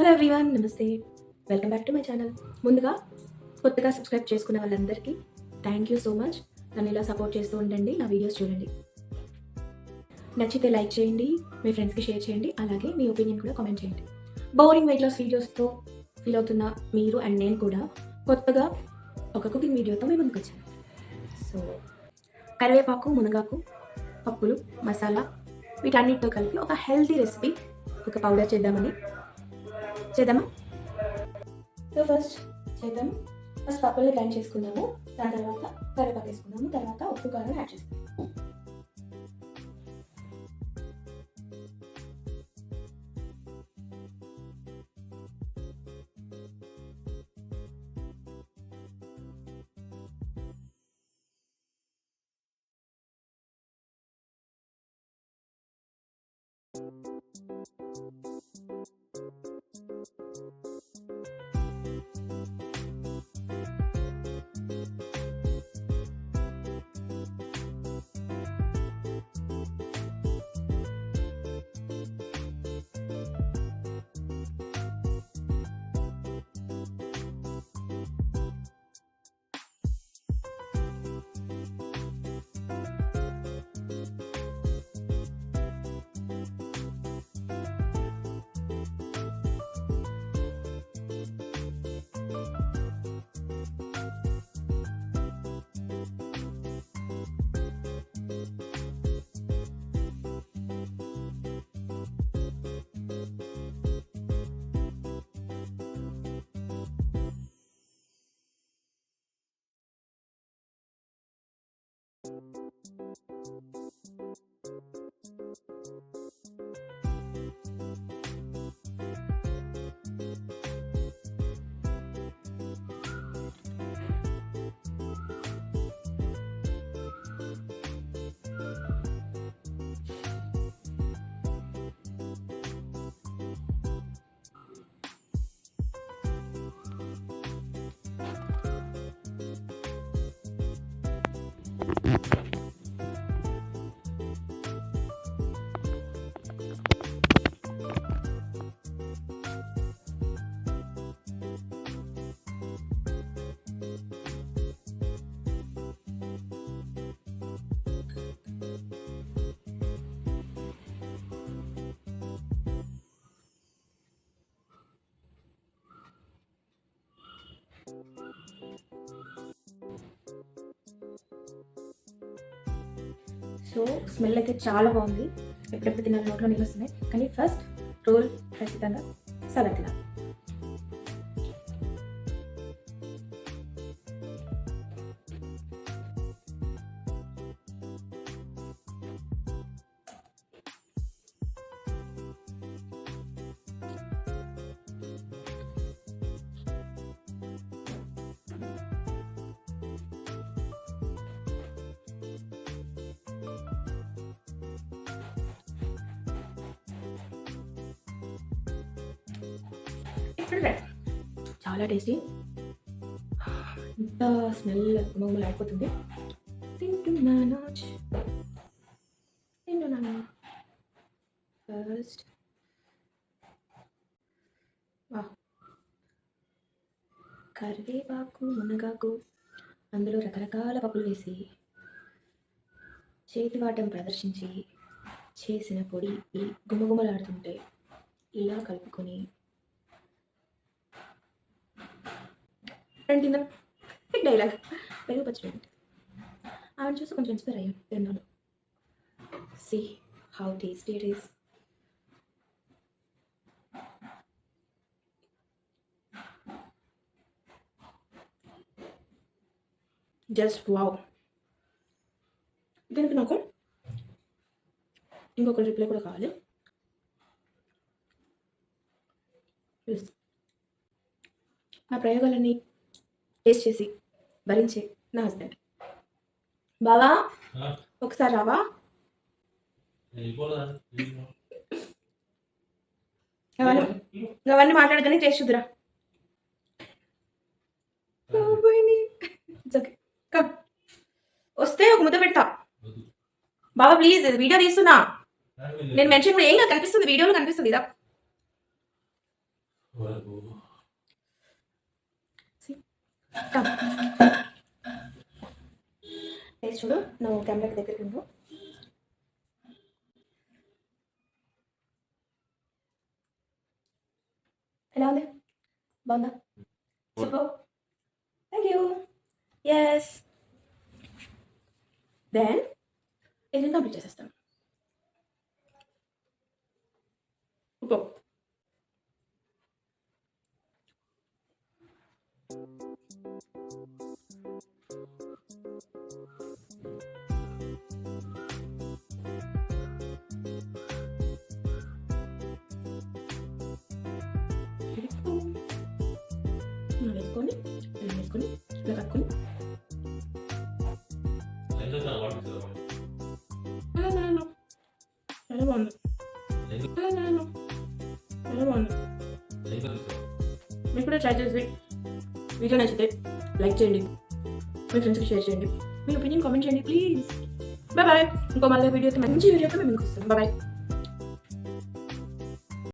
Hello everyone, నమస్తే. Welcome back to my channel. ముందుగా కొత్తగా సబ్స్క్రైబ్ చేసుకున్న వాళ్ళందరికీ థ్యాంక్ యూ సో మచ్. నన్ను ఇలా సపోర్ట్ చేస్తూ ఉండండి, నా వీడియోస్ చూడండి. నచ్చితే లైక్ చేయండి, మీ ఫ్రెండ్స్కి షేర్ చేయండి, అలాగే మీ ఒపీనియన్ కూడా కామెంట్ చేయండి. బోరింగ్ వెయిట్ లాస్ వీడియోస్తో ఫీల్ అవుతున్న మీరు అండ్ నేను కూడా కొత్తగా ఒక కుకింగ్ వీడియోతో మీ ముందుకు వచ్చాను. సో కరివేపాకు, మునగాకు, పప్పులు, మసాలా వీటన్నిటితో కలిపి ఒక హెల్తీ రెసిపీ, ఒక పౌడర్ చేద్దామా? సో ఫస్ట్ పప్పుల్ని గ్రైండ్ చేసుకుందాము. దాని తర్వాత కరివేపాకు వేసుకుందాము. తర్వాత ఉప్పు, కారం యాడ్ చేస్తాము. సో స్మెల్ అయితే చాలా బాగుంది. ఎప్పుడెప్పుడు తినాలి నోట్లో నీళ్ళు వస్తున్నాయి. కానీ ఫస్ట్ రోల్ ఖచ్చితంగా సగం తినాలి. చాలా టేస్టీ, ఇంత స్మెల్ గుమగుమలు అయిపోతుంది. తింటున్నాను ఫస్ట్. కరివేపాకు, మునగాకు, అందులో రకరకాల పప్పులు వేసి చేతివాటం ప్రదర్శించి చేసిన పొడి ఈ గుమగుమలాడుతుంటే ఇలా కలుపుకొని తిందాం. డైలాగ్ పెరుగు పచ్చడి ఆవిడ చూసి కొంచెం ఇన్స్పైర్ అయ్యాను తిన్నాను. See how tasty it is. Just wow. దీనికి నాకు ఇంకొక రిప్లై కూడా కావాలి. నా ప్రయోగాలన్నీ టేస్ట్ చేసి భరించే నా హస్బెండ్. బావా ఒకసారి రావా? అవన్నీ మాట్లాడగానే టేస్ట్ చూద్దురా. వస్తే ఒక ముద్ద పెడతా. బాబా ప్లీజ్, వీడియో తీస్తున్నా. నేను మెన్షన్ కూడా ఏం కనిపిస్తుంది, వీడియోలో కనిపిస్తుంది. ఇదా See? Come. టేస్ట్ చూడు, నువ్వు కెమెరాకి దగ్గరికి ఉండు. ఎలా ఉంది? బాగుందా? Super. Thank you. Yes. Then ఇది కంప్లీట్ చేసేస్తాను. సూపర్. వేసుకొని ఇలా వేసుకొని ఇలా కట్టుకొని చాలా బాగుంది. చాలా బాగుంది. మీకు కూడా ట్రై చేసి వీడియో నచ్చితే లైక్ చేయండి, మీ ఫ్రెండ్స్కి షేర్ చేయండి, మీ ఒపీనియన్ కామెంట్ చేయండి ప్లీజ్. Bye bye. ఇంకో మళ్ళీ వీడియోతో మంచి వీడియోతో మేము మీకు వస్తాం. Bye bye.